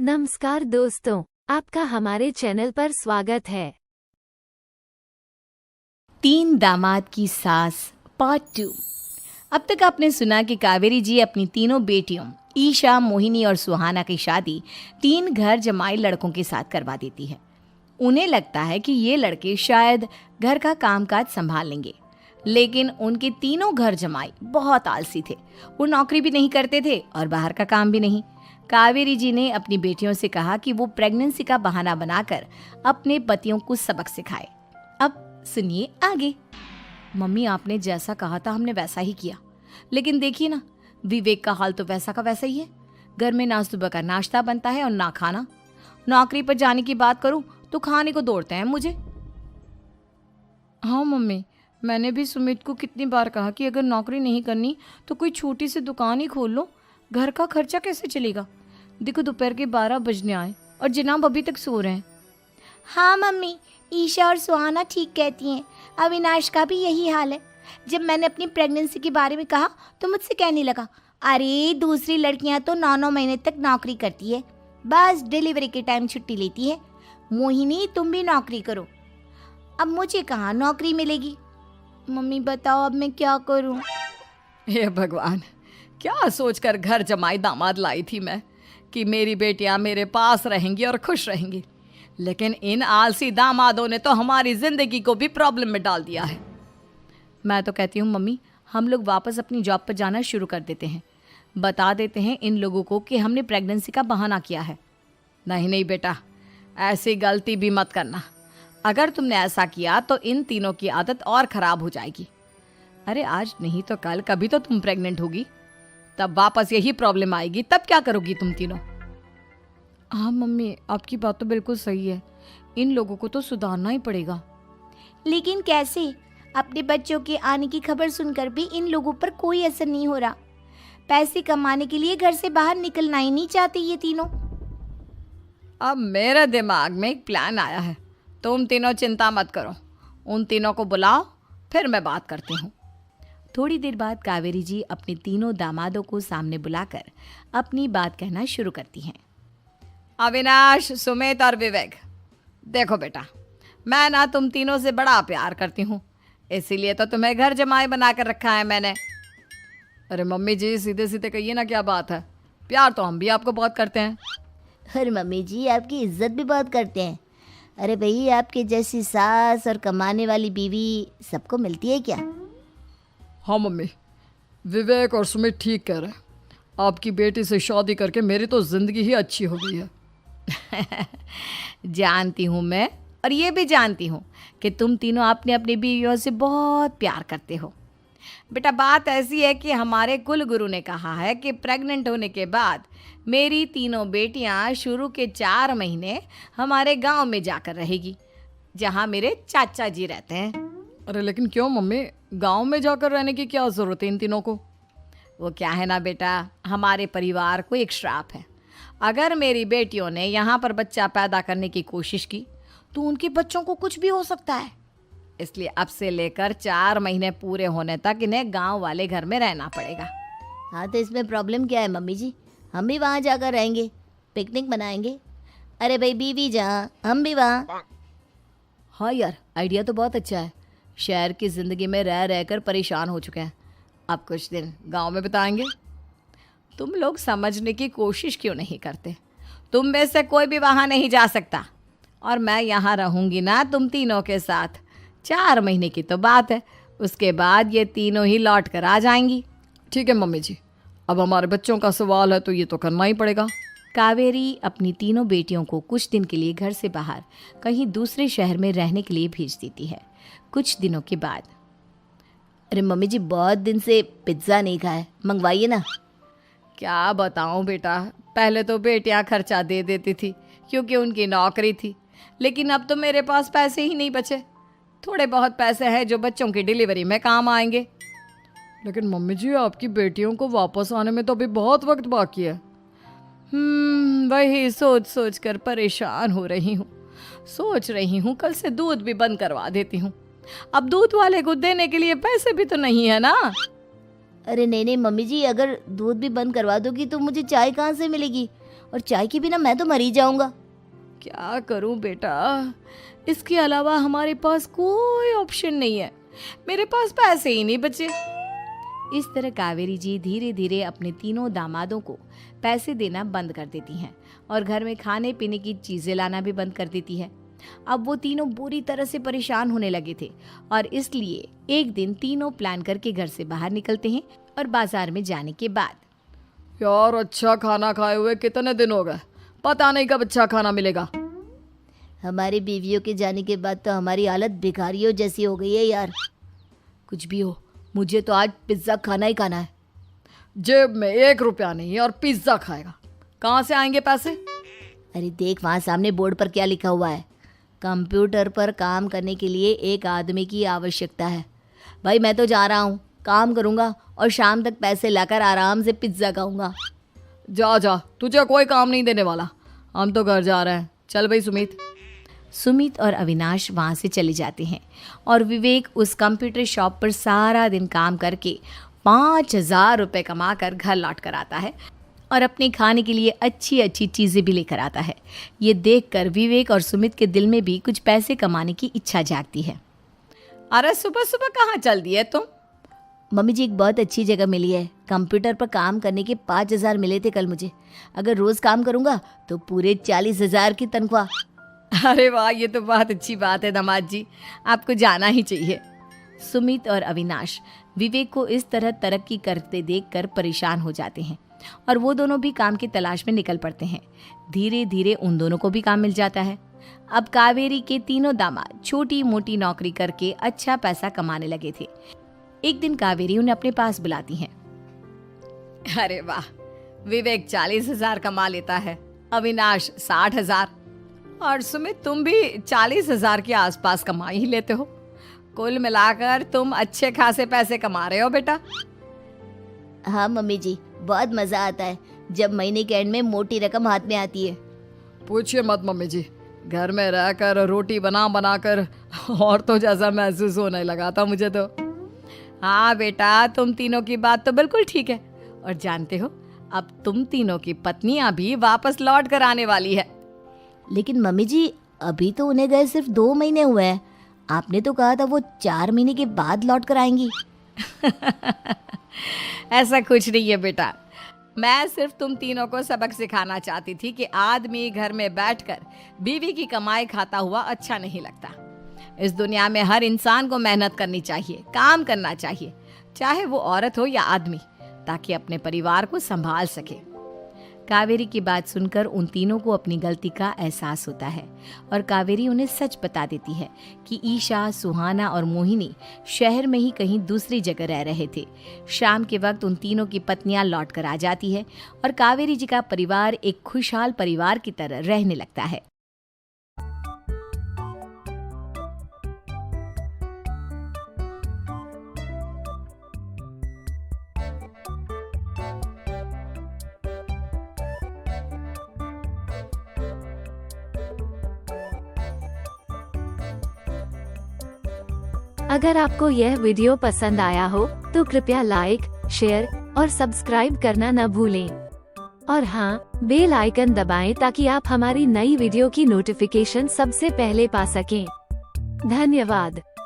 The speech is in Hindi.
नमस्कार दोस्तों, आपका हमारे चैनल पर स्वागत है। 3 दामाद की सास पार्ट 2। अब तक आपने सुना कि कावेरी जी अपनी तीनों बेटियों ईशा, मोहिनी और सुहाना की शादी 3 घर जमाई लड़कों के साथ करवा देती है। उन्हें लगता है कि ये लड़के शायद घर का कामकाज संभाल लेंगे, लेकिन उनके तीनों घर जमाई बहुत आलसी थे। वो नौकरी भी नहीं करते थे और बाहर का काम भी नहीं। कावेरी जी ने अपनी बेटियों से कहा कि वो प्रेगनेंसी का बहाना बनाकर अपने पतियों को सबक सिखाए। अब सुनिए आगे। मम्मी, आपने जैसा कहा था हमने वैसा ही किया, लेकिन देखिए ना, विवेक का हाल तो वैसा का वैसा ही है। घर में ना सुबह का नाश्ता बनता है और ना खाना। नौकरी पर जाने की बात करूं तो खाने को दौड़ते हैं मुझे। हाँ मम्मी, मैंने भी सुमित को कितनी बार कहा कि अगर नौकरी नहीं करनी तो कोई छोटी सी दुकान ही खोल लो, घर का खर्चा कैसे चलेगा। देखो दोपहर के 12 बजने आए और जनाब अभी तक सो रहे हैं। हाँ मम्मी, ईशा और सुहाना ठीक कहती हैं। अविनाश का भी यही हाल है। जब मैंने अपनी प्रेगनेंसी के बारे में कहा तो मुझसे कहने लगा, अरे दूसरी लड़कियां तो 9-9 महीने तक नौकरी करती है, बस डिलीवरी के टाइम छुट्टी लेती है। मोहिनी, तुम भी नौकरी करो। अब मुझे कहाँ नौकरी मिलेगी। मम्मी बताओ अब मैं क्या करूँ। हे भगवान, क्या सोचकर घर जमाई दामाद लाई थी मैं कि मेरी बेटियां मेरे पास रहेंगी और खुश रहेंगी, लेकिन इन आलसी दामादों ने तो हमारी जिंदगी को भी प्रॉब्लम में डाल दिया है। मैं तो कहती हूँ मम्मी, हम लोग वापस अपनी जॉब पर जाना शुरू कर देते हैं। बता देते हैं इन लोगों को कि हमने प्रेगनेंसी का बहाना किया है। नहीं नहीं बेटा, ऐसी गलती भी मत करना। अगर तुमने ऐसा किया तो इन तीनों की आदत और ख़राब हो जाएगी। अरे आज नहीं तो कल कभी तो तुम प्रेग्नेंट होगी, तब वापस यही प्रॉब्लम आएगी। तब क्या करोगी तुम तीनों। हाँ मम्मी, आपकी बात तो बिल्कुल सही है। इन लोगों को तो सुधारना ही पड़ेगा। लेकिन कैसे? अपने बच्चों के आने की खबर सुनकर भी इन लोगों पर कोई असर नहीं हो रहा। पैसे कमाने के लिए घर से बाहर निकलना ही नहीं चाहते ये तीनों। अब मेरे दिमाग में एक प्लान आया है। तुम तीनों चिंता मत करो, उन तीनों को बुलाओ, फिर मैं बात करती हूँ। थोड़ी देर बाद कावेरी जी अपने तीनों दामादों को सामने बुलाकर अपनी बात कहना शुरू करती हैं। अविनाश, सुमित और विवेक, देखो बेटा, मैं ना तुम तीनों से बड़ा प्यार करती हूँ, इसीलिए तो तुम्हें घर जमाई बना कर रखा है मैंने। अरे मम्मी जी, सीधे सीधे कहिए ना, क्या बात है। प्यार तो हम भी आपको बहुत करते हैं। अरे मम्मी जी, आपकी इज्जत भी बहुत करते हैं। अरे भाई, आपके जैसी सास और कमाने वाली बीवी सबको मिलती है क्या? हाँ मम्मी, विवेक और सुमित ठीक कह रहे हैं। आपकी बेटी से शादी करके मेरी तो ज़िंदगी ही अच्छी हो गई है। जानती हूँ मैं, और ये भी जानती हूँ कि तुम तीनों अपने अपनी बीवियों से बहुत प्यार करते हो। बेटा, बात ऐसी है कि हमारे कुल गुरु ने कहा है कि प्रेग्नेंट होने के बाद मेरी तीनों बेटियां शुरू के 4 महीने हमारे गांव में जाकर रहेगी, जहां मेरे चाचा जी रहते हैं। अरे लेकिन क्यों मम्मी, गांव में जाकर रहने की क्या ज़रूरत है इन तीनों को। वो क्या है ना बेटा, हमारे परिवार को एक श्राप है। अगर मेरी बेटियों ने यहाँ पर बच्चा पैदा करने की कोशिश की तो उनके बच्चों को कुछ भी हो सकता है। इसलिए अब से लेकर 4 महीने पूरे होने तक इन्हें गांव वाले घर में रहना पड़ेगा। हाँ तो इसमें प्रॉब्लम क्या है मम्मी जी, हम भी वहाँ जाकर रहेंगे, पिकनिक मनाएंगे। अरे भाई, बीवी जहाँ हम भी वहाँ। हाँ यार, आइडिया तो बहुत अच्छा है। शहर की ज़िंदगी में रह रहकर परेशान हो चुके हैं, अब कुछ दिन गांव में बिताएंगे। तुम लोग समझने की कोशिश क्यों नहीं करते। तुम में से कोई भी वहाँ नहीं जा सकता, और मैं यहाँ रहूँगी ना तुम तीनों के साथ। 4 महीने की तो बात है, उसके बाद ये तीनों ही लौट कर आ जाएंगी। ठीक है मम्मी जी, अब हमारे बच्चों का सवाल है तो ये तो करना ही पड़ेगा। कावेरी अपनी तीनों बेटियों को कुछ दिन के लिए घर से बाहर कहीं दूसरे शहर में रहने के लिए भेज देती है। कुछ दिनों के बाद, अरे मम्मी जी, बहुत दिन से पिज्ज़ा नहीं खाया, मंगवाइए ना। क्या बताऊं बेटा, पहले तो बेटियां खर्चा दे देती थी क्योंकि उनकी नौकरी थी, लेकिन अब तो मेरे पास पैसे ही नहीं बचे। थोड़े बहुत पैसे हैं जो बच्चों की डिलीवरी में काम आएंगे। लेकिन मम्मी जी, आपकी बेटियों को वापस आने में तो अभी बहुत वक्त बाकी है। वही सोच सोच कर परेशान हो रही हूँ। सोच रही हूँ कल से दूध भी बंद करवा देती हूँ। अब दूध वाले को देने के लिए पैसे भी तो नहीं है ना। अरे नहीं नहीं मम्मी जी, अगर दूध भी बंद करवा दोगी तो मुझे चाय कहाँ से मिलेगी। और चाय के बिना मैं तो मर ही जाऊंगा। क्या करूं बेटा, इसके अलावा हमारे पास कोई ऑप्शन नहीं है, मेरे पास पैसे ही नहीं बचे। इस तरह कावेरी जी धीरे धीरे अपने तीनों दामादों को पैसे देना बंद कर देती हैं और घर में खाने पीने की चीजें लाना भी बंद कर देती है। अब वो तीनों बुरी तरह से परेशान होने लगे थे और इसलिए एक दिन तीनों प्लान करके घर से बाहर निकलते हैं और बाजार में जाने के बाद यार अच्छा खाना खाए हुए कितने दिन हो गए, पता नहीं कब अच्छा खाना मिलेगा। हमारी बीवियों के जाने के बाद तो हमारी हालत भिखारियों जैसी हो गई है यार। कुछ भी हो, मुझे तो आज पिज्ज़ा खाना ही खाना है। जेब में 1 रुपया नहीं है और पिज्जा खाएगा, कहाँ से आएंगे पैसे? अरे देख वहाँ सामने बोर्ड पर क्या लिखा हुआ है, कंप्यूटर पर काम करने के लिए एक आदमी की आवश्यकता है। भाई मैं तो जा रहा हूँ, काम करूँगा और शाम तक पैसे लाकर आराम से पिज्ज़ा खाऊंगा। जा जा, तुझे कोई काम नहीं देने वाला, हम तो घर जा रहे हैं। चल भाई सुमित। सुमित और अविनाश वहाँ से चले जाते हैं और विवेक उस कंप्यूटर शॉप पर सारा दिन काम करके 5,000 रुपये कमा कर घर लौट कर आता है और अपने खाने के लिए अच्छी अच्छी चीज़ें भी लेकर आता है। ये देखकर विवेक और सुमित के दिल में भी कुछ पैसे कमाने की इच्छा जागती है। अरे सुबह सुबह कहाँ चल दिए तुम? मम्मी जी एक बहुत अच्छी जगह मिली है, कंप्यूटर पर काम करने के 5,000 मिले थे कल मुझे। अगर रोज़ काम करूँगा तो पूरे 40,000 की तनख्वाह। अरे वाह, ये तो बहुत अच्छी बात है दामाद जी, आपको जाना ही चाहिए। सुमित और अविनाश विवेक को इस तरह तरक्की करते देखकर परेशान हो जाते हैं और वो दोनों भी काम की तलाश में निकल पड़ते हैं। धीरे धीरे उन दोनों को भी काम मिल जाता है। अब कावेरी के तीनों दामाद छोटी मोटी नौकरी करके अच्छा पैसा कमाने लगे थे। एक दिन कावेरी उन्हें अपने पास बुलाती हैं। अरे वाह, विवेक 40,000 कमा लेता है, अविनाश 60,000 और सुमित तुम भी 40,000 के आसपास कमा ही लेते हो। कुल मिलाकर तुम अच्छे खासे पैसे कमा रहे हो बेटा। हाँ मम्मी जी, बहुत मज़ा आता है जब महीने के एंड में मोटी रकम हाथ में आती है। पूछिए मत मम्मी जी, घर में रहकर रोटी बना बना कर और तो जैसा महसूस होने लगा था मुझे तो। हाँ बेटा, तुम तीनों की बात तो बिल्कुल ठीक है। और जानते हो, अब तुम तीनों की पत्नियां भी वापस लौट कर आने वाली है। लेकिन मम्मी जी अभी तो उन्हें गए सिर्फ 2 महीने हुए हैं, आपने तो कहा था वो 4 महीने के बाद लौट कर आएंगी। ऐसा कुछ नहीं है बेटा, मैं सिर्फ तुम तीनों को सबक सिखाना चाहती थी कि आदमी घर में बैठकर बीवी की कमाई खाता हुआ अच्छा नहीं लगता। इस दुनिया में हर इंसान को मेहनत करनी चाहिए, काम करना चाहिए, चाहे वो औरत हो या आदमी, ताकि अपने परिवार को संभाल सके। कावेरी की बात सुनकर उन तीनों को अपनी गलती का एहसास होता है और कावेरी उन्हें सच बता देती है कि ईशा, सुहाना और मोहिनी शहर में ही कहीं दूसरी जगह रह रहे थे। शाम के वक्त उन तीनों की पत्नियां लौट कर आ जाती है और कावेरी जी का परिवार एक खुशहाल परिवार की तरह रहने लगता है। अगर आपको यह वीडियो पसंद आया हो तो कृपया लाइक, शेयर और सब्सक्राइब करना न भूलें। और हाँ, बेल आइकन दबाएं ताकि आप हमारी नई वीडियो की नोटिफिकेशन सबसे पहले पा सकें। धन्यवाद।